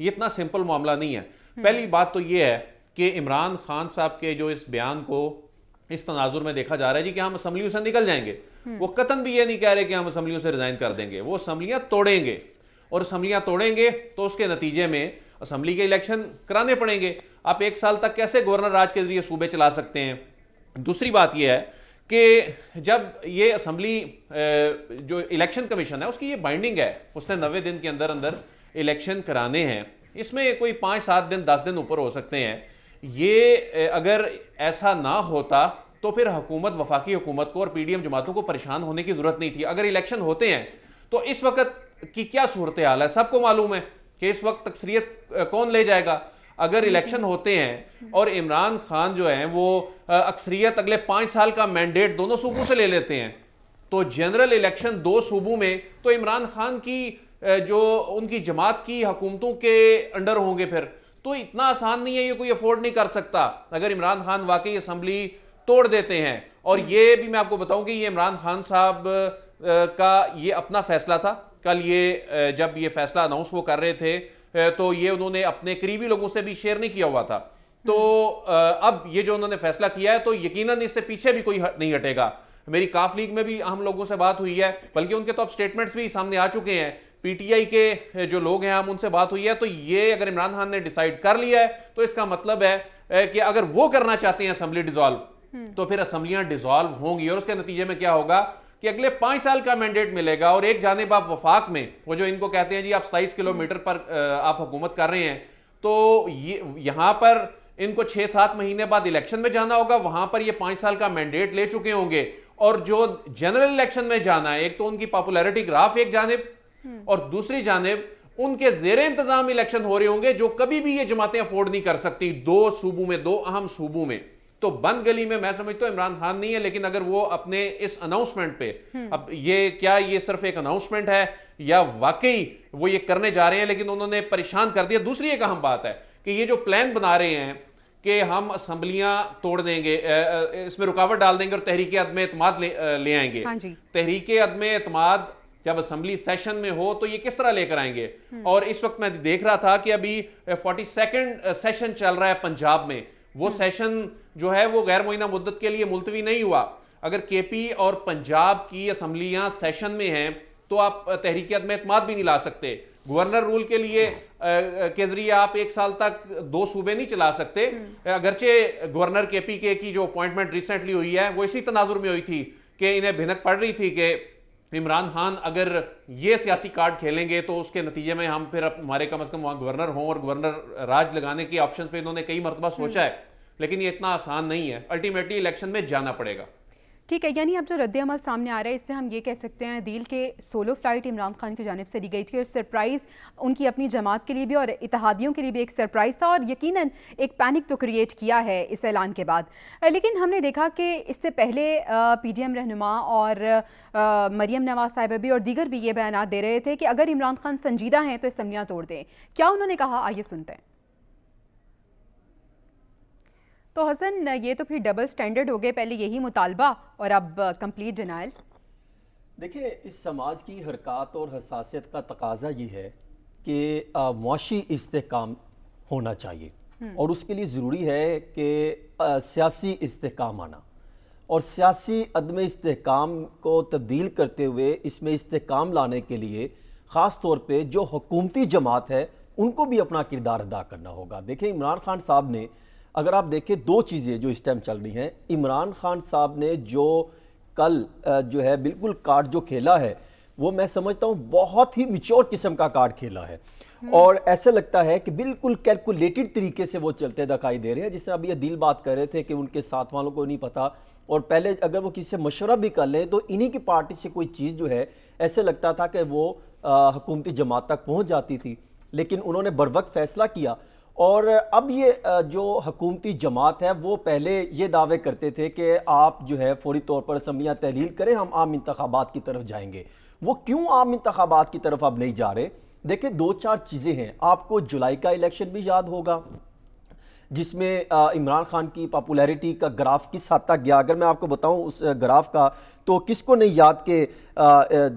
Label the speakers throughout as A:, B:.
A: یہ اتنا سمپل معاملہ نہیں ہے. پہلی بات تو یہ ہے کہ عمران خان صاحب کے جو اس بیان کو اس تناظر میں دیکھا جا رہا ہے جی کہ ہم اسمبلیوں سے نکل جائیں گے, وہ قطعاً بھی یہ نہیں کہہ رہے کہ ہم اسمبلیوں سے ریزائن کر دیں گے, وہ اسمبلیاں توڑیں گے, اور اسمبلیاں توڑیں گے تو اس کے نتیجے میں اسمبلی کے الیکشن کرانے پڑیں گے. آپ 1 سال تک کیسے گورنر راج کے ذریعے صوبے چلا سکتے ہیں؟ دوسری بات یہ ہے کہ جب یہ اسمبلی جو الیکشن کمیشن ہے اس کی یہ بائنڈنگ ہے, اس نے 90 دن کے اندر اندر الیکشن کرانے ہیں, اس میں کوئی 5-7 دن 10 دن اوپر ہو سکتے ہیں. یہ اگر ایسا نہ ہوتا تو پھر حکومت, وفاقی حکومت کو اور پی ڈی ایم جماعتوں کو پریشان ہونے کی ضرورت نہیں تھی. اگر الیکشن ہوتے ہیں تو اس وقت کی کیا صورتحال ہے سب کو معلوم ہے کہ اس وقت اکثریت کون لے جائے گا. اگر الیکشن ہوتے ہیں اور عمران خان جو ہیں وہ اکثریت اگلے 5 سال کا مینڈیٹ دونوں صوبوں سے لے لیتے ہیں تو جنرل الیکشن 2 صوبوں میں تو عمران خان کی جو ان کی جماعت کی حکومتوں کے انڈر ہوں گے, پھر تو اتنا آسان نہیں ہے, یہ کوئی افورڈ نہیں کر سکتا. اگر عمران خان واقعی اسمبلی توڑ دیتے ہیں, اور یہ بھی میں آپ کو بتاؤں کہ یہ عمران خان صاحب کا یہ اپنا فیصلہ تھا. کل یہ جب یہ فیصلہ اناؤنس وہ کر رہے تھے تو یہ انہوں نے اپنے قریبی لوگوں سے بھی شیئر نہیں کیا ہوا تھا. تو اب یہ جو انہوں نے فیصلہ کیا ہے تو یقیناً اس سے پیچھے بھی کوئی نہیں ہٹے گا. میری کاف لیگ میں بھی ہم لوگوں سے بات ہوئی ہے, بلکہ ان کے تو اب سٹیٹمنٹس بھی سامنے آ چکے ہیں. پی ٹی آئی کے جو لوگ ہیں ہم ان سے بات ہوئی ہے, تو یہ اگر عمران خان نے ڈیسائیڈ کر لیا ہے تو اس کا مطلب ہے کہ اگر وہ کرنا چاہتے ہیں اسمبلی ڈیزالو تو پھر اسمبلیاں ڈیزالو ہوں گی, اور اس کے نتیجے میں کیا ہوگا کہ اگلے 5 سال کا مینڈیٹ ملے گا. اور ایک جانب آپ وفاق میں وہ جو ان کو کہتے ہیں جی آپ 27 کلومیٹر پر آپ حکومت کر رہے ہیں, تو یہاں پر ان کو 6-7 مہینے بعد الیکشن میں جانا ہوگا, وہاں پر یہ 5 سال کا مینڈیٹ لے چکے ہوں گے, اور جو جنرل الیکشن میں جانا ہے ایک تو ان کی پاپولیرٹی گراف ایک جانب, اور دوسری جانب ان کے زیر انتظام الیکشن ہو رہے ہوں گے جو کبھی بھی یہ جماعتیں افورڈ نہیں کر سکتی 2 صوبوں میں, 2 اہم صوبوں میں. تو بند گلی میں سمجھتا ہوں عمران خان نہیں ہے, لیکن اگر وہ اپنے اس اناؤنسمنٹ پہ, اب یہ صرف ایک اناؤنسمنٹ ہے یا واقعی وہ یہ کرنے جا رہے ہیں لیکن انہوں نے پریشان کر دیا. دوسری ایک اہم بات ہے کہ یہ جو پلان بنا رہے ہیں کہ ہم اسمبلیاں توڑ دیں گے, اس میں رکاوٹ ڈال دیں گے اور تحریک عدم اعتماد لے آئیں گے. تحریک عدم اعتماد جب اسمبلی سیشن میں ہو تو یہ کس طرح لے کر آئیں گے؟ اور اس وقت میں دیکھ رہا تھا کہ ابھی 42nd سیشن چل رہا ہے پنجاب میں, وہ سیشن جو ہے وہ غیر معینہ مدت کے لیے ملتوی نہیں ہوا. اگر کے پی اور پنجاب کی اسمبلیاں سیشن میں ہیں تو آپ تحریک عدم اعتماد بھی نہیں لا سکتے. گورنر رول کے لیے کے ذریعے آپ 1 سال تک 2 صوبے نہیں چلا سکتے. اگرچہ گورنر کے پی کے کی جو اپوائنٹمنٹ ریسنٹلی ہوئی ہے وہ اسی تناظر میں ہوئی تھی کہ انہیں بھنک پڑ رہی تھی کہ عمران خان اگر یہ سیاسی کارڈ کھیلیں گے تو اس کے نتیجے میں ہم پھر ہمارے کم از کم وہاں گورنر ہوں, اور گورنر راج لگانے کی آپشنز پہ انہوں نے کئی مرتبہ سوچا ہے, لیکن یہ اتنا آسان نہیں ہے. الٹیمیٹلی الیکشن میں جانا پڑے گا.
B: ٹھیک ہے, یعنی اب جو رد عمل سامنے آ رہا ہے اس سے ہم یہ کہہ سکتے ہیں عدیل کے سولو فلائٹ عمران خان کی جانب سے لی گئی تھی, اور سرپرائز ان کی اپنی جماعت کے لیے بھی اور اتحادیوں کے لیے بھی ایک سرپرائز تھا, اور یقیناً ایک پینک تو کریٹ کیا ہے اس اعلان کے بعد. لیکن ہم نے دیکھا کہ اس سے پہلے پی ڈی ایم رہنما اور مریم نواز صاحبہ بھی اور دیگر بھی یہ بیانات دے رہے تھے کہ اگر عمران خان سنجیدہ ہیں تو اسمبلیاں توڑ دیں. کیا انہوں نے کہا, آئیے سنتے ہیں. تو حسن, یہ تو پھر ڈبل سٹینڈرڈ ہو گئے, پہلے یہی مطالبہ اور اب کمپلیٹ ڈینائل.
C: دیکھیں, اس سماج کی حرکات اور حساسیت کا تقاضا یہ ہے کہ معاشی استحکام ہونا چاہیے, اور اس کے لیے ضروری ہے کہ سیاسی استحکام آنا, اور سیاسی عدم استحکام کو تبدیل کرتے ہوئے اس میں استحکام لانے کے لیے خاص طور پہ جو حکومتی جماعت ہے ان کو بھی اپنا کردار ادا کرنا ہوگا. دیکھیں, عمران خان صاحب نے, اگر آپ دیکھیں 2 چیزیں جو اس ٹائم چل رہی ہیں, عمران خان صاحب نے جو کل جو ہے بالکل کارڈ جو کھیلا ہے وہ میں سمجھتا ہوں بہت ہی میچور قسم کا کارڈ کھیلا ہے, اور ایسا لگتا ہے کہ بالکل کیلکولیٹڈ طریقے سے وہ چلتے دکھائی دے رہے ہیں. جس سے ابھی عدیل بات کر رہے تھے کہ ان کے ساتھ والوں کو نہیں پتا, اور پہلے اگر وہ کسی سے مشورہ بھی کر لیں تو انہی کی پارٹی سے کوئی چیز جو ہے ایسے لگتا تھا کہ وہ حکومتی جماعت تک پہنچ جاتی تھی, لیکن انہوں نے بروقت فیصلہ کیا. اور اب یہ جو حکومتی جماعت ہے وہ پہلے یہ دعوے کرتے تھے کہ آپ جو ہے فوری طور پر اسمبلیاں تحلیل کریں, ہم عام انتخابات کی طرف جائیں گے. وہ کیوں عام انتخابات کی طرف اب نہیں جا رہے؟ دیکھیں, 2-4 چیزیں ہیں. آپ کو جولائی کا الیکشن بھی یاد ہوگا جس میں عمران خان کی پاپولیرٹی کا گراف کس حد تک گیا. اگر میں آپ کو بتاؤں اس گراف کا, تو کس کو نہیں یاد کہ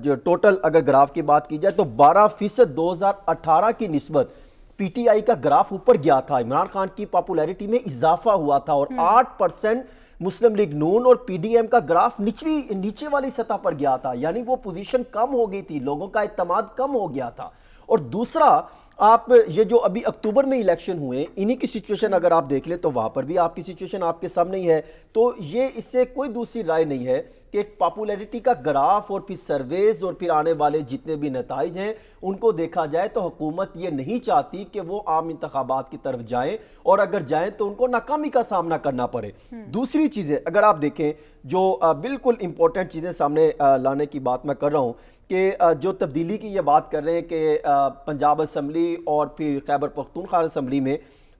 C: جو ٹوٹل اگر گراف کی بات کی جائے تو 12% 2018 کی نسبت پی ٹی آئی کا گراف اوپر گیا تھا, عمران خان کی پاپولیرٹی میں اضافہ ہوا تھا, اور 8% مسلم لیگ نون اور پی ڈی ایم کا گراف نیچے والی سطح پر گیا تھا, یعنی وہ پوزیشن کم ہو گئی تھی, لوگوں کا اعتماد کم ہو گیا تھا. اور دوسرا, آپ یہ جو ابھی اکتوبر میں الیکشن ہوئے, انہی کی سچویشن اگر آپ دیکھ لیں تو وہاں پر بھی آپ کی سچویشن آپ کے سامنے ہی ہے. تو یہ اس سے کوئی دوسری رائے نہیں ہے کہ پاپولیرٹی کا گراف اور پھر سرویز اور پھر آنے والے جتنے بھی نتائج ہیں ان کو دیکھا جائے تو حکومت یہ نہیں چاہتی کہ وہ عام انتخابات کی طرف جائیں, اور اگر جائیں تو ان کو ناکامی کا سامنا کرنا پڑے. دوسری چیزیں اگر آپ دیکھیں جو بالکل امپورٹنٹ چیزیں سامنے لانے کی بات میں کر رہا ہوں, کہ جو تبدیلی کی یہ بات کر رہے ہیں کہ پنجاب اسمبلی اور پھر خیبر پختونخوا اسمبلی میں,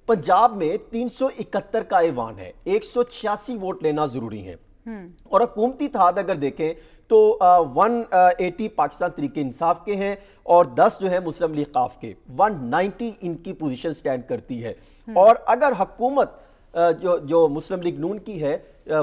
C: پنجاب میں 371 کا ایوان ہے, 186 ووٹ لینا ضروری ہے, اور حکومتی اتحاد اگر دیکھیں تو 180 پاکستان تحریک انصاف کے ہیں اور 10 جو ہے مسلم لیگ قاف کے, 190 ان کی پوزیشن سٹینڈ کرتی ہے. اور اگر حکومت جو مسلم لیگ نون کی ہے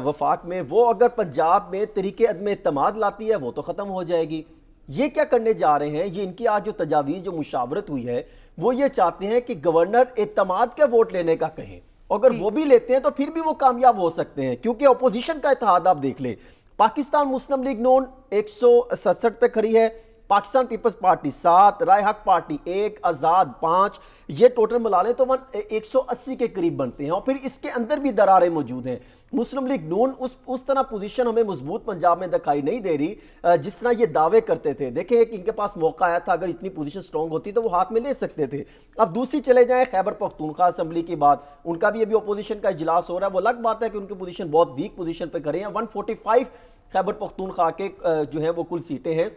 C: وفاق میں, وہ اگر پنجاب میں تحریک عدم اعتماد لاتی ہے وہ تو ختم ہو جائے گی. یہ کیا کرنے جا رہے ہیں, یہ ان کی آج جو تجاویز جو مشاورت ہوئی ہے وہ یہ چاہتے ہیں کہ گورنر اعتماد کا ووٹ لینے کا کہیں, اگر وہ بھی لیتے ہیں تو پھر بھی وہ کامیاب ہو سکتے ہیں, کیونکہ اپوزیشن کا اتحاد آپ دیکھ لیں, پاکستان مسلم لیگ نون 167 پہ کھڑی ہے, پاکستان پیپلز پارٹی 7, رائے حق پارٹی 1, آزاد 5, یہ ٹوٹل ملا لیں تو 180 کے قریب بنتے ہیں. اور پھر اس کے اندر بھی دراریں موجود ہیں. مسلم لیگ نون اس طرح پوزیشن ہمیں مضبوط پنجاب میں دکھائی نہیں دے رہی جس طرح یہ دعوے کرتے تھے. دیکھیں ایک ان کے پاس موقع آیا تھا, اگر اتنی پوزیشن سٹرونگ ہوتی تو وہ ہاتھ میں لے سکتے تھے. اب دوسری چلے جائیں خیبر پختونخوا اسمبلی کی بات, ان کا بھی ابھی اپوزیشن کا اجلاس ہو رہا ہے. وہ الگ بات ہے کہ ان کی پوزیشن بہت ویک پوزیشن پہ کھڑے ہیں. 145 خیبر پختونخوا کے جو ہیں وہ کل سیٹیں ہیں,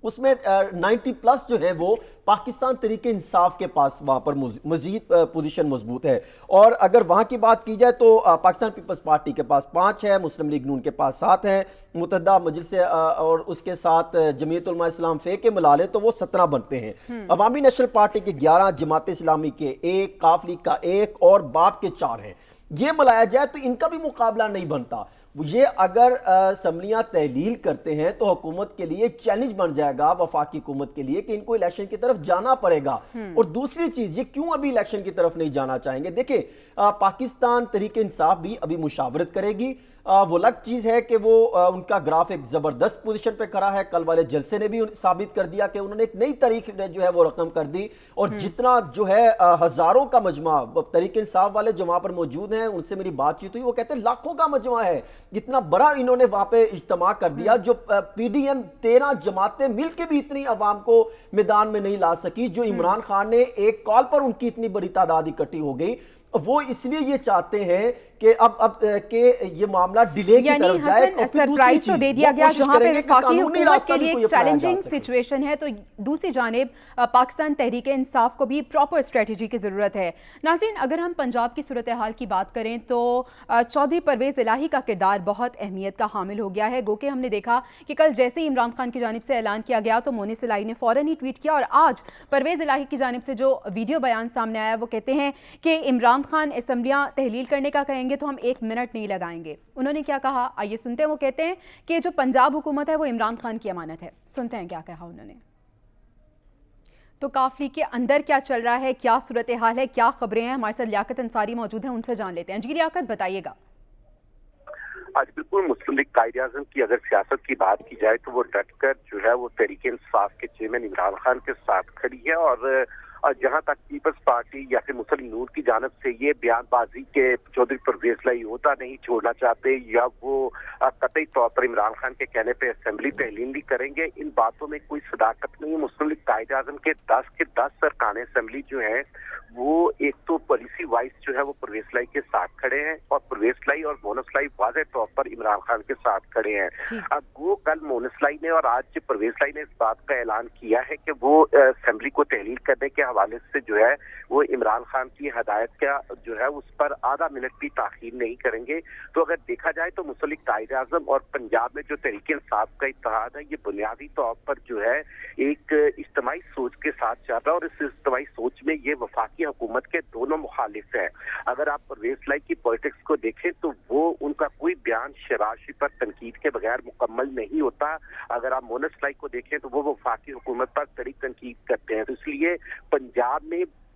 C: اس میں 90 پلس جو ہے وہ پاکستان تحریک انصاف کے پاس وہاں پر مزید پوزیشن مضبوط ہے. اور اگر وہاں کی بات کی جائے تو پاکستان پیپلز پارٹی کے پاس 5 ہے, مسلم لیگ نون کے پاس 7 ہیں, متحدہ مجلس اور اس کے ساتھ جمعیت علماء اسلام فے کے ملا لیں تو وہ 17 بنتے ہیں. عوامی نیشنل پارٹی کے 11, جماعت اسلامی کے 1, قاف لیگ کا 1 اور باب کے 4 ہیں. یہ ملایا جائے تو ان کا بھی مقابلہ نہیں بنتا. یہ اگر اسمبلیاں تحلیل کرتے ہیں تو حکومت کے لیے چیلنج بن جائے گا, وفاقی حکومت کے لیے, کہ ان کو الیکشن کی طرف جانا پڑے گا. اور دوسری چیز, یہ کیوں ابھی الیکشن کی طرف نہیں جانا چاہیں گے؟ دیکھیں پاکستان تحریک انصاف بھی ابھی مشاورت کرے گی. وہ الگ چیز ہے کہ وہ ان کا گراف ایک زبردست پوزیشن پہ کھڑا ہے. کل والے جلسے نے بھی ثابت کر دیا کہ انہوں نے ایک نئی تاریخ جو ہے وہ رقم کر دی, اور جتنا جو ہے ہزاروں کا مجمع تحریک انصاف والے جو وہاں پر موجود ہیں, ان سے میری بات چیت ہوئی, وہ کہتے ہیں لاکھوں کا مجمع ہے. اتنا بڑا انہوں نے وہاں پہ اجتماع کر دیا, جو پی ڈی ایم 13 جماعتیں مل کے بھی اتنی عوام کو میدان میں نہیں لا سکی, جو عمران خان نے ایک کال پر ان کی اتنی بڑی تعداد اکٹھی ہو گئی. وہ اس لیے یہ چاہتے ہیں کہ اب کہ یہ معاملہ ڈیلے کی طرف جائے.
B: یعنی حسن سرپرائز تو دے دیا گیا جہاں پہ وفاقی حکومت کے لیے ایک چیلنجنگ سچویشن ہے, تو دوسری جانب پاکستان تحریک انصاف کو بھی پراپر اسٹریٹجی کی ضرورت ہے. ناظرین, اگر ہم پنجاب کی صورتحال کی بات کریں تو چودھری پرویز الہی کا کردار بہت اہمیت کا حامل ہو گیا ہے. گو کہ ہم نے دیکھا کہ کل جیسے ہی عمران خان کی جانب سے اعلان کیا گیا تو مونس الہی نے فوراً ہی ٹویٹ کیا, اور آج پرویز الہی کی جانب سے جو ویڈیو بیان سامنے آیا وہ کہتے ہیں کہ عمران خان اسمبلیاں تحلیل کرنے کا کہیں گے تو ہم 1 منٹ نہیں لگائیں گے. انہوں نے کیا کہا, آئیے سنتے ہیں. وہ کہتے ہیں کہ جو پنجاب حکومت ہے وہ عمران خان کی امانت ہے. سنتے ہیں کیا کہا انہوں نے. تو قاف لیگ کے اندر کیا چل رہا ہے, کیا صورتحال ہے, کیا خبریں ہیں, ہمارے ساتھ لیاقت انصاری موجود ہیں, ان سے جان لیتے ہیں. جی لیاقت, بتائیے گا.
D: آج بالکل مسلم لیگ قائد اعظم کی اگر سیاست کی بات کی جائے تو وہ ڈٹ کر جو ہے وہ تحریک انصاف کے چیئرمین عمران خان کے ساتھ کھڑی ہے. اور جہاں تک پیپلز پارٹی یا پھر مسلم نور کی جانب سے یہ بیان بازی کے چودھری پرویز الہی عہدہ نہیں چھوڑنا چاہتے یا وہ قطعی طور پر عمران خان کے کہنے پہ اسمبلی تحلیل نہیں کریں گے, ان باتوں میں کوئی صداقت نہیں. مسلم لیگ قائد اعظم کے 10 کے 10 ارکان اسمبلی جو ہیں وہ ایک تو پالیسی وائز جو ہے وہ پرویز الہی کے ساتھ کھڑے ہیں, اور پرویز الہی اور مونس الہی واضح طور پر عمران خان کے ساتھ کھڑے ہیں. اب وہ کل مونس الہی نے اور آج پرویز الہی نے اس بات کا اعلان کیا ہے کہ وہ اسمبلی کو تحلیل کرنے کے حوالے سے جو ہے وہ عمران خان کی ہدایت کا جو ہے اس پر آدھا منٹ بھی تاخیر نہیں کریں گے. تو اگر دیکھا جائے تو مسلم لیگ قائد اعظم اور پنجاب میں جو تحریک انصاف کا اتحاد ہے یہ بنیادی طور پر جو ہے ایک اجتماعی سوچ کے ساتھ چل رہا ہے, اور اس اجتماعی سوچ میں یہ وفاقی حکومت کے دونوں مخالف ہیں. اگر آپ پرویز الہی کی پولیٹکس کو دیکھیں تو وہ ان کا کوئی بیان شراشی پر تنقید کے بغیر مکمل نہیں ہوتا. اگر آپ مونس الہی کو دیکھیں تو وہ وفاقی حکومت پر کڑی تنقید کرتے ہیں. تو اس لیے پنجاب میں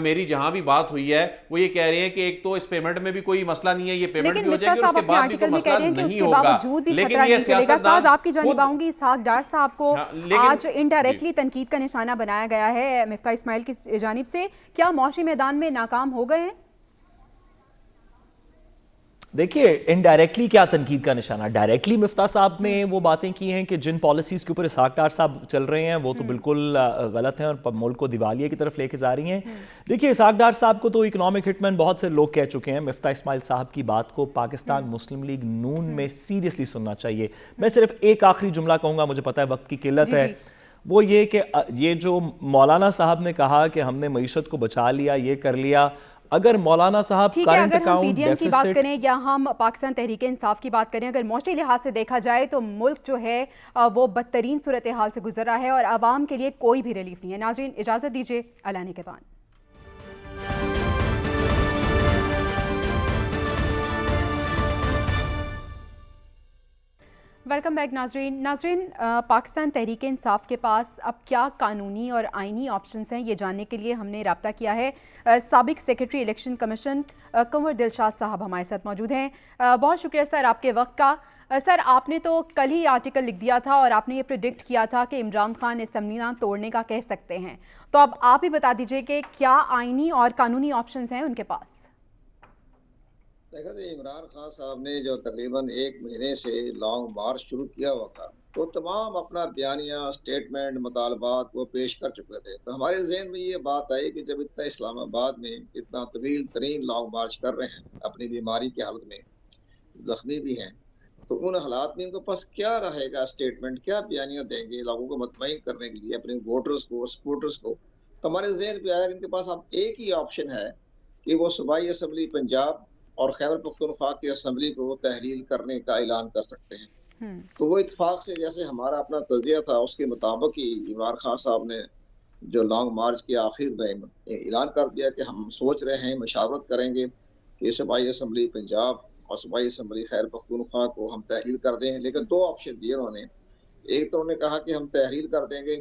A: میری جہاں بھی بات ہوئی ہے وہ یہ کہہ رہے ہیں کہ ایک تو اس پیمنٹ میں بھی کوئی مسئلہ نہیں ہے, یہ پیمنٹ بھی ہو جائے گی اور اس کے بعد بھی کوئی مسئلہ نہیں ہوگا, لیکن یہ سیاستدان
B: آپ کی جانب آؤں گی. اسحاق ڈار صاحب کو آج انڈائریکٹلی تنقید کا نشانہ بنایا گیا ہے مفتاح اسماعیل کی جانب سے, کیا معاشی میدان میں ناکام ہو گئے ہیں؟
E: دیکھیے انڈائریکٹلی کیا تنقید کا نشانہ, ڈائریکٹلی مفتاح صاحب نے وہ باتیں کی ہیں کہ جن پالیسیز کے اوپر اسحاق ڈار صاحب چل رہے ہیں وہ تو بالکل غلط ہیں اور ملک کو دیوالیے کی طرف لے کے جا رہی ہیں. دیکھیے اسحاق ڈار صاحب کو تو اکنامک ہٹ مین بہت سے لوگ کہہ چکے ہیں, مفتاح اسماعیل صاحب کی بات کو پاکستان مسلم لیگ نون میں سیریسلی سننا چاہیے. میں صرف ایک آخری جملہ کہوں گا, مجھے پتہ ہے وقت کی قلت ہے, وہ یہ کہ یہ جو مولانا صاحب نے کہا کہ ہم نے معیشت کو بچا لیا, یہ کر لیا, اگر مولانا صاحب کرنٹ اکاؤنٹ ڈیفیسٹ,
B: کی بات کریں یا ہم پاکستان تحریک انصاف کی بات کریں, اگر معاشی لحاظ سے دیکھا جائے تو ملک جو ہے وہ بدترین صورتحال سے گزر رہا ہے اور عوام کے لیے کوئی بھی ریلیف نہیں ہے. ناظرین اجازت دیجیے, اعلان کے بعد ویلکم بیک. ناظرین پاکستان تحریک انصاف کے پاس اب کیا قانونی اور آئینی آپشنز ہیں, یہ جاننے کے لیے ہم نے رابطہ کیا ہے. سابق سیکرٹری الیکشن کمیشن کنور دلشاد صاحب ہمارے ساتھ موجود ہیں. بہت شکریہ سر آپ کے وقت کا. سر آپ نے تو کل ہی آرٹیکل لکھ دیا تھا اور آپ نے یہ پریڈکٹ کیا تھا کہ عمران خان اسمبلی نہ توڑنے کا کہہ سکتے ہیں, تو اب آپ ہی بتا دیجئے کہ کیا آئینی اور قانونی آپشنز ہیں ان کے پاس؟
F: عمران خان صاحب نے جو تقریباً 1 مہینے سے لانگ مارچ شروع کیا ہوا تھا, تو تمام اپنا بیانیہ, سٹیٹمنٹ, مطالبات وہ پیش کر چکے تھے. تو ہمارے ذہن میں یہ بات آئی کہ جب اتنا اسلام آباد میں اتنا طویل ترین لانگ مارچ کر رہے ہیں اپنی بیماری کی حالت میں, زخمی بھی ہیں, تو ان حالات میں ان کے پاس کیا رہے گا سٹیٹمنٹ, کیا بیانیہ دیں گے لوگوں کو مطمئن کرنے کے لیے, اپنے ووٹرز کو, سپورٹرز کو. تو ہمارے ذہن پہ آیا کہ ان کے پاس اب ایک ہی آپشن ہے کہ وہ صوبائی اسمبلی پنجاب اور خیبر پختونخوا کی اسمبلی کو تحلیل کرنے کا اعلان کر سکتے ہیں. تو وہ اتفاق سے جیسے ہمارا اپنا تجزیہ تھا اس کے مطابق ہی عمران خان صاحب نے جو لانگ مارچ کے آخر میں اعلان کر دیا کہ ہم سوچ رہے ہیں, مشاورت کریں گے کہ صوبائی اسمبلی پنجاب اور صوبائی اسمبلی خیبر پختونخوا کو ہم تحلیل کر دیں. لیکن 2 آپشن دیے انہوں نے. ایک تو انہوں نے کہا کہ ہم تحلیل کر دیں گے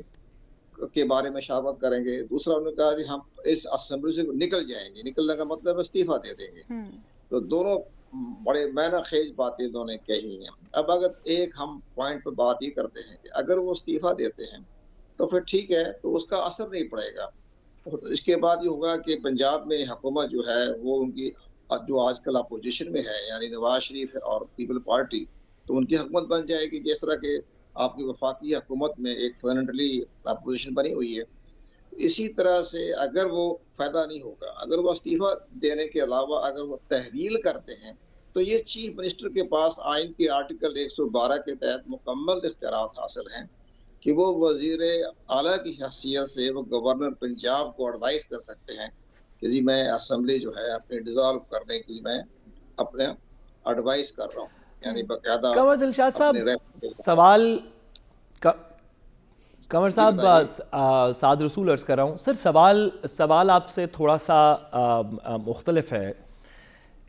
F: کے بارے میں مشاورت کریں گے, دوسرا انہوں نے کہا کہ ہم اس اسمبلی سے نکل جائیں گے. نکلنے کا مطلب استعفیٰ دے دیں گے. تو دونوں بڑے معنی خیز باتیں انہوں نے کہی ہیں. اب اگر ایک ہم پوائنٹ پہ بات یہ کرتے ہیں کہ اگر وہ استعفیٰ دیتے ہیں تو پھر ٹھیک ہے, تو اس کا اثر نہیں پڑے گا. اس کے بعد یہ ہوگا کہ پنجاب میں حکومت جو ہے وہ ان کی جو آج کل اپوزیشن میں ہے یعنی نواز شریف اور پیپل پارٹی, تو ان کی حکومت بن جائے گی جس طرح کہ آپ کی وفاقی حکومت میں ایک فرنٹلی اپوزیشن بنی ہوئی ہے. اسی طرح سے اگر وہ فائدہ نہیں ہوگا, اگر وہ استعفیٰ دینے کے علاوہ اگر وہ تحلیل کرتے ہیں تو یہ چیف منسٹر کے پاس آئین کے آرٹیکل 112 کے تحت مکمل اختیارات حاصل ہیں کہ وہ وزیر اعلیٰ کی حیثیت سے وہ گورنر پنجاب کو ایڈوائز کر سکتے ہیں کہ جی میں اسمبلی جو ہے اپنے ڈیزالو کرنے کی میں اپنے ایڈوائز کر رہا ہوں. یعنی باقاعدہ
E: کنور دلشاد صاحب سوال کنور صاحب سعد رسول عرض کر رہا ہوں. سر سوال آپ سے تھوڑا سا مختلف ہے.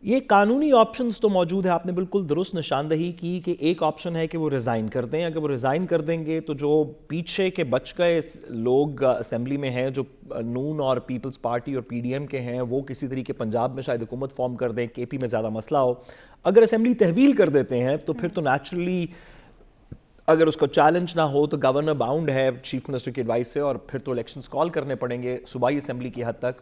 E: یہ قانونی آپشنز تو موجود ہے, آپ نے بالکل درست نشاندہی کی کہ ایک آپشن ہے کہ وہ ریزائن کر دیں. اگر وہ ریزائن کر دیں گے تو جو پیچھے کے بچ گئے لوگ اسمبلی میں ہیں جو نون اور پیپلز پارٹی اور پی ڈی ایم کے ہیں وہ کسی طریقے پنجاب میں شاید حکومت فارم کر دیں, کے پی میں زیادہ مسئلہ ہو. اگر اسمبلی تحویل کر دیتے ہیں تو پھر تو نیچرلی اگر اس کو چیلنج نہ ہو تو گورنر باؤنڈ ہے چیف منسٹر کی ایڈوائس سے, اور پھر تو الیکشنز کال کرنے پڑیں گے صوبائی اسمبلی کی حد تک.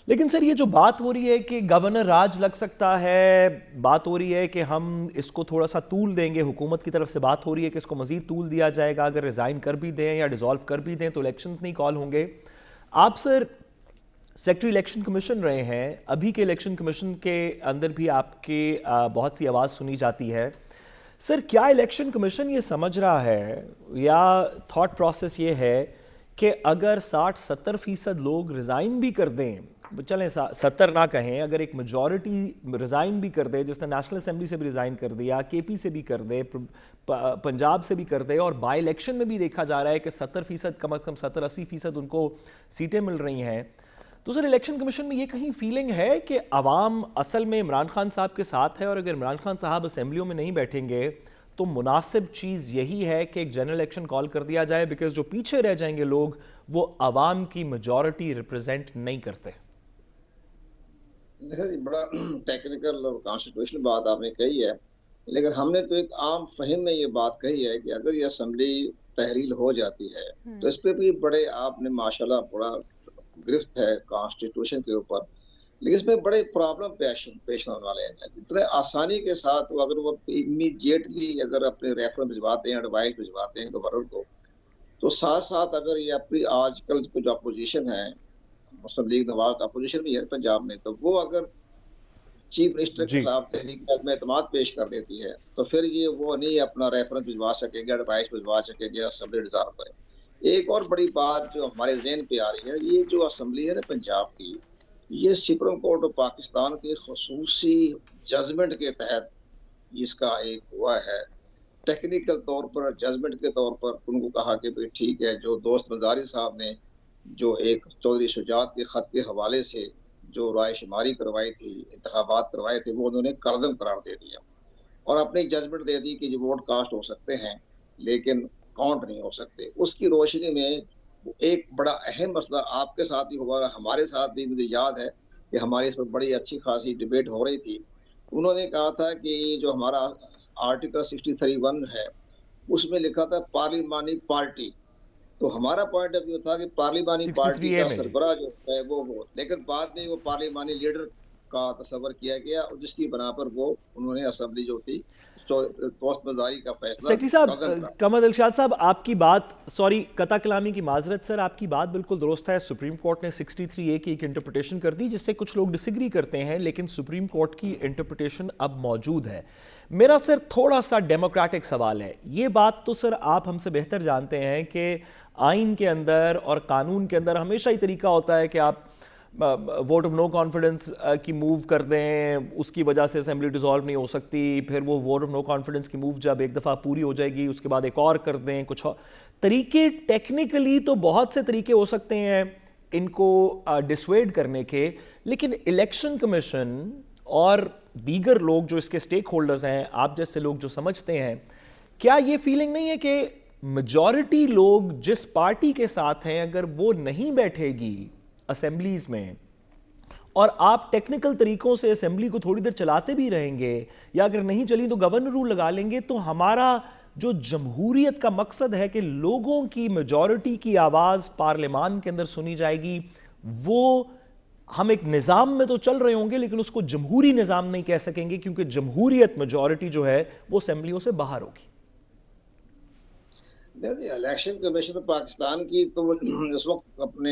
E: لیکن سر یہ جو بات ہو رہی ہے کہ گورنر راج لگ سکتا ہے, بات ہو رہی ہے کہ ہم اس کو تھوڑا سا طول دیں گے, حکومت کی طرف سے بات ہو رہی ہے کہ اس کو مزید طول دیا جائے گا, اگر ریزائن کر بھی دیں یا ڈیزالو کر بھی دیں تو الیکشنز نہیں کال ہوں گے. آپ سر سیکرٹری الیکشن کمیشن رہے ہیں, ابھی کے الیکشن کمیشن کے اندر بھی آپ کے بہت سی آواز سنی جاتی ہے. سر کیا الیکشن کمیشن یہ سمجھ رہا ہے یا تھاٹ پروسیس یہ ہے کہ اگر 60-70% لوگ ریزائن بھی کر دیں, چلیں 70 نہ کہیں, اگر ایک میجورٹی ریزائن بھی کر دے, جس نے نیشنل اسمبلی سے بھی ریزائن کر دیا, کے پی سے بھی کر دے, پنجاب سے بھی کر دے, اور بائی الیکشن میں بھی دیکھا جا رہا ہے کہ 70% کم از کم 70-80% ان کو سیٹیں مل رہی ہیں, تو سر الیکشن کمیشن میں یہ کہیں فیلنگ ہے کہ عوام اصل میں عمران خان صاحب کے ساتھ ہے, اور اگر عمران خان صاحب اسمبلیوں میں نہیں بیٹھیں گے تو مناسب چیز یہی ہے کہ ایک جنرل الیکشن کال کر دیا جائے, بیکاز جو پیچھے رہ جائیں گے لوگ وہ عوام کی میجورٹی ریپرزینٹ نہیں کرتے.
F: دیکھیں جی، بڑا ٹیکنیکل اور کانسٹیٹیوشنل بات آپ نے کہی ہے، لیکن ہم نے تو ایک عام فہم میں یہ بات کہی ہے کہ اگر یہ اسمبلی تحلیل ہو جاتی ہے تو اس پہ بھی بڑے آپ نے ماشاءاللہ بڑا گرفت ہے کانسٹیٹیوشن کے اوپر، لیکن اس میں بڑے پرابلم پیش ہونے والے ہیں. اتنے آسانی کے ساتھ اگر وہ امیڈیٹلی اگر اپنے ریفرنس بھجواتے ہیں، ایڈوائس بھجواتے ہیں گورنر کو، تو ساتھ ساتھ اگر یہ اپنی آج کل جو اپوزیشن ہے، مسلم لیگ نواز اپوزیشن بھی ہے پنجاب میں، تو وہ اگر چیف منسٹر کے
E: جی
F: خلاف تحریک عدم اعتماد پیش کر دیتی ہے تو پھر یہ وہ نہیں اپنا ریفرنس بھجوا سکیں گے، ایڈوائس بھجوا سکیں گے، اسمبلی ڈیزالو کریں. ایک اور بڑی بات جو ہمارے ذہن پہ آ رہی ہے، یہ جو اسمبلی ہے نا پنجاب کی، یہ سپریم کورٹ آف پاکستان کے خصوصی ججمنٹ کے تحت اس کا ایک ہوا ہے. ٹیکنیکل طور پر ججمنٹ کے طور پر ان کو کہا کہ بھئی ٹھیک ہے، جو دوست مزاری صاحب نے جو ایک چودھری شجاعت کے خط کے حوالے سے جو رائے شماری کروائی تھی، انتخابات کروائے تھے، وہ انہوں نے کردم قرار دے دیا اور اپنی ججمنٹ دے دی کہ جو ووٹ کاسٹ ہو سکتے ہیں لیکن کاؤنٹ نہیں ہو سکتے. اس کی روشنی میں ایک بڑا اہم مسئلہ آپ کے ساتھ بھی ہوا اور ہمارے ساتھ بھی مجھے یاد ہے کہ ہماری اس پر بڑی اچھی خاصی ڈیبیٹ ہو رہی تھی. انہوں نے کہا تھا کہ جو ہمارا آرٹیکل 63(1) ہے اس میں لکھا تھا پارلیمانی پارٹی، تو ہمارا پوائنٹ آف ویو تھا کہ پارلیمانی پارٹی
E: 63A
F: کا
E: میں جی.
F: سربراہ جو ہے وہ ہو، لیکن بعد میں وہ پارلیمانی لیڈر کا تصور کیا گیا اور جس کی بنا پر وہ انہوں نے اسمبلی جو تھی دوست مزاری کا فیصلہ
E: سیکٹری صاحب،
F: قدم کر.
E: قمر دلشاد صاحب، آپ کی بات، سوری قطع کلامی کی معذرت سر، آپ کی بات بالکل درست ہے. سپریم کورٹ نے 63A کی ایک انٹرپریٹیشن کر دی جس سے کچھ لوگ ڈس ایگری کرتے ہیں، لیکن سپریم کورٹ کی انٹرپریٹیشن اب موجود ہے. میرا سر تھوڑا سا ڈیموکریٹک سوال ہے. یہ بات تو سر آپ ہم سے بہتر جانتے ہیں کہ آئین کے اندر اور قانون کے اندر ہمیشہ ہی طریقہ ہوتا ہے کہ آپ ووٹ آف نو کانفیڈنس کی موو کر دیں، اس کی وجہ سے اسمبلی ڈیزالو نہیں ہو سکتی، پھر وہ ووٹ آف نو کانفیڈنس کی موو جب ایک دفعہ پوری ہو جائے گی اس کے بعد ایک اور کر دیں. کچھ طریقے ٹیکنیکلی تو بہت سے طریقے ہو سکتے ہیں ان کو ڈسویڈ کرنے کے، لیکن الیکشن کمیشن اور دیگر لوگ جو اس کے سٹیک ہولڈرز ہیں، آپ جیسے لوگ جو سمجھتے ہیں، کیا یہ فیلنگ نہیں ہے کہ میجورٹی لوگ جس پارٹی کے ساتھ ہیں اگر وہ نہیں بیٹھے گی اسمبلیز میں اور آپ ٹیکنیکل طریقوں سے اسمبلی کو تھوڑی دیر چلاتے بھی رہیں گے یا اگر نہیں چلی تو گورنر رول لگا لیں گے، تو ہمارا جو جمہوریت کا مقصد ہے کہ لوگوں کی میجورٹی کی آواز پارلیمان کے اندر سنی جائے گی، وہ ہم ایک نظام میں تو چل رہے ہوں گے لیکن اس کو جمہوری نظام نہیں کہہ سکیں گے کیونکہ جمہوریت میجورٹی جو ہے وہ اسمبلیوں سے باہر ہوگی.
F: الیکشن کمیشن پاکستان کی تو اس وقت اپنے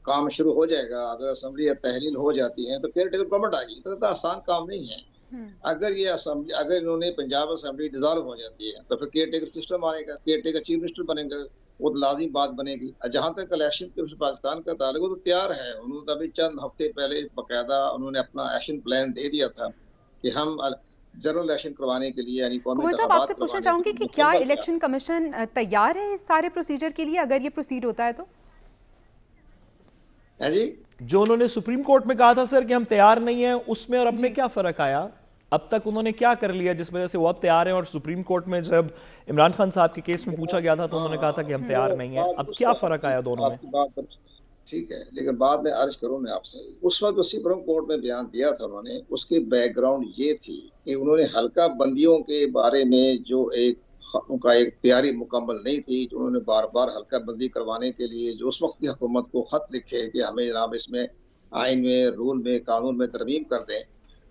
F: کام شروع ہو جائے گا اگر اسمبلی تحلیل ہو جاتی ہے تو کیئر ٹیکر گورنمنٹ آ گئی. تو آسان کام نہیں ہے. اگر یہ اسمبلی اگر انہوں نے پنجاب اسمبلی ڈیزالو ہو جاتی ہے تو پھر کیئر ٹیکر سسٹم آنے گا، کیئر ٹیکر چیف منسٹر بنے گا، وہ لازم بات بنے گی. جہاں تک الیکشن کمیشن پاکستان کا تعلق وہ تو تیار ہے. انہوں نے ابھی چند ہفتے پہلے باقاعدہ انہوں نے اپنا ایکشن پلان دے دیا تھا کہ ہم جنرل الیکشن کروانے کے لیے یعنی قومی
B: صاحب آپ سے پوچھنا چاہوں گی کہ کیا الیکشن کمیشن تیار ہے اس سارے پروسیجر کے لیے اگر یہ پروسیڈ ہوتا ہے تو؟
F: جی
E: جو انہوں نے سپریم کورٹ میں کہا تھا سر کہ ہم تیار نہیں ہیں، اس میں اور اب میں کیا فرق آیا؟ اب تک انہوں نے کیا کر لیا جس وجہ سے وہ اب تیار ہیں، اور سپریم کورٹ میں جب عمران خان صاحب کے کیس میں پوچھا گیا تھا تو انہوں نے کہا تھا کہ ہم تیار نہیں ہیں. اب کیا فرق آیا دونوں میں؟
F: ٹھیک ہے، لیکن بعد میں عرض کروں میں آپ سے، اس وقت سپریم کورٹ میں بیان دیا تھا انہوں نے، اس کی بیک گراؤنڈ یہ تھی کہ انہوں نے حلقہ بندیوں کے بارے میں جو ان کا ایک تیاری مکمل نہیں تھی، جو انہوں نے بار بار حلقہ بندی کروانے کے لیے جو اس وقت کی حکومت کو خط لکھے کہ ہمیں جناب اس میں آئین میں، رول میں، قانون میں ترمیم کر دیں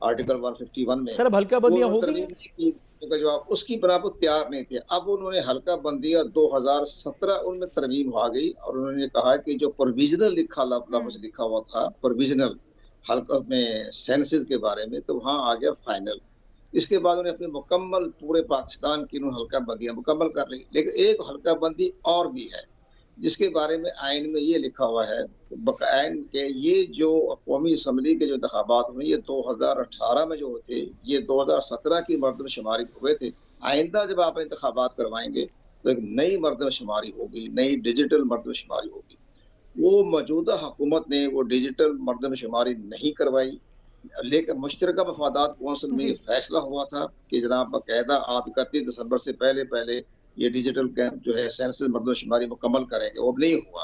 F: آرٹیکل 151 میں.
E: سر اب حلقہ بندیاں ہو گئی
F: کا جواب اس کی بنا پر تیار نہیں تھے. اب انہوں نے حلقہ بندیاں 2017 ان میں ترمیم آ گئی اور انہوں نے کہا کہ جو پروویژنل لفظ لکھا ہوا تھا پروویژنل حلقہ میں سینسز کے بارے میں، تو وہاں آ گیا فائنل. اس کے بعد انہوں نے اپنی مکمل پورے پاکستان کی انہوں نے حلقہ بندیاں مکمل کر لی. لیکن ایک حلقہ بندی اور بھی ہے جس کے بارے میں آئین میں یہ لکھا ہوا ہے آئین کہ یہ جو قومی اسمبلی کے جو انتخابات ہوئے یہ 2018 میں جو تھے یہ 2017 کی مردم شماری ہوئے تھے. آئندہ جب آپ انتخابات کروائیں گے تو ایک نئی مردم شماری ہوگی، نئی ڈیجیٹل مردم شماری ہوگی. وہ موجودہ حکومت نے وہ ڈیجیٹل مردم شماری نہیں کروائی، لیکن مشترکہ مفادات کونسل میں یہ فیصلہ ہوا تھا کہ جناب باقاعدہ آپ 31 دسمبر سے پہلے یہ ڈیجیٹل جو ہے سینسس مردم شماری مکمل کریں گے. وہ اب نہیں ہوا.